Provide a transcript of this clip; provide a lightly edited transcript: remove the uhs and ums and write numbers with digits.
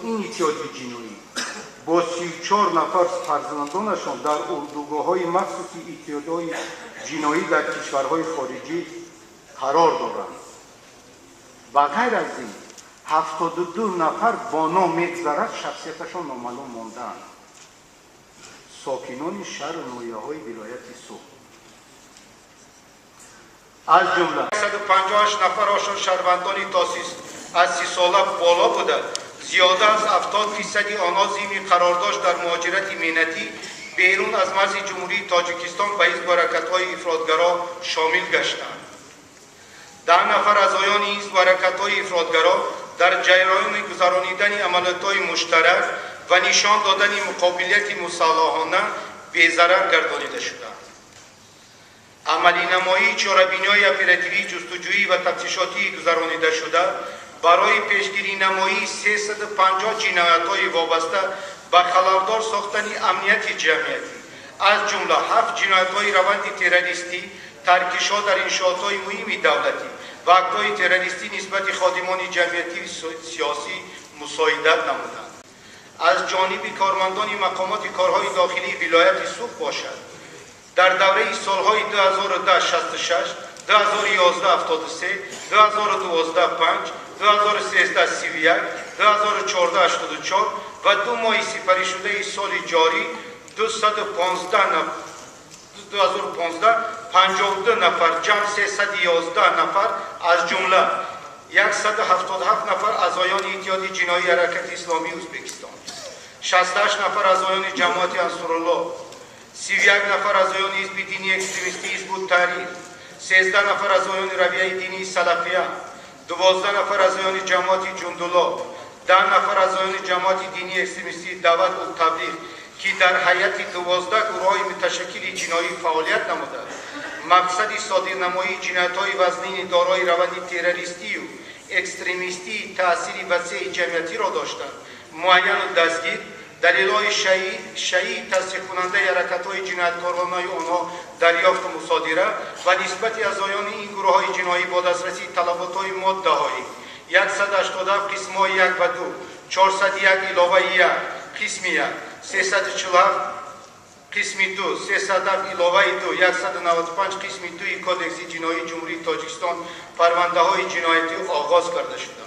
این ایتیادی جنایی با 34 نفر فرزندانشان در اردوگاه‌های مخصوص ایتیادهای جنایی در کشورهای خارجی قرار دارند. و غیر از این 72 نفر با نام می‌گذرد شخصیتشان نامعلوم مانده‌اند. ساکنان شهر نویه‌های ولایت سوخت از جمله 158 نفرشان شهروندان تاسیس از 30 ساله بالا بودند. زیاده از 70% آنها ضمن قرارداد در مهاجرت مهنتی بیرون از مرز جمهوری تاجیکستان به حزب حرکت‌های افراطگرا شامل گشتند. 10 نفر از آیان حزب حرکت‌های افراطگرا در جریان گذرانیدن عملیات‌های مشترک و نشان دادن مقابلیت مسلحانه بی‌ضرر گردانیده شدند. عملی نمایی چاره‌بینی‌های اپراتیوی جستجویی و تفتیشاتی گذرانیده شده برای پیشگیری نمایی 350 جنایت‌های وابسته به خللدار ساختن امنیت جمعیتی از جمله 7 جنایت‌های روند تروریستی، ترکش‌ها در انشاءات‌های مهم دولتی و اکت‌های تروریستی نسبت خادمان جمعیتی سیاسی مساعدت نمودند. از جانب کارمندان مقامات کارهای داخلی ولایت سوخت باشد در دوره سالهای 2010-66 2011-73 2012-5 2013-31 2014-84 و 2 ماه سپری شده سال جاری 2015 52 نفر جمع 311 نفر از جمله 177 نفر از آیان اتحادیه جنایی حرکت اسلامی ازبکستان، 68 نفر از آیان جماعت انصارالله، 31 نفر از آیان حزب دینی اکستریمیستی حزب التحریر، 13 نفر از آیان رویه دینی سلفیه، 12 نفر از آیان جماعت جندالله، 10 نفر از آیان جماعت دینی اکستریمیستی دعوت التبلیغ که در هیئت 12 گروه‌های متشکل جنایی فعالیت نمودند. مقصد صادرنمایی جنایت‌های وزنین دارای روند تروریستی و اکستریمیستی تأثیری وسیع جمعیتی را داشتند. معین و دستگیر دلیل‌های شیعی تصدیق کننده حرکت‌های جنایتکارانه آنها دریافت و مصادره و نسبت از آیان این گروه‌های جنایی با دسترسی طلبات‌های ماده‌هایی 187 قسم‌های 1 و 2 401 علاوه 1 قسم 1 347 قسم 2 307 علاوه 2 195 قسم 2 کودکس جنایی جمهوری تاجیکستان پرونده‌های جنایتی آغاز کرده شده.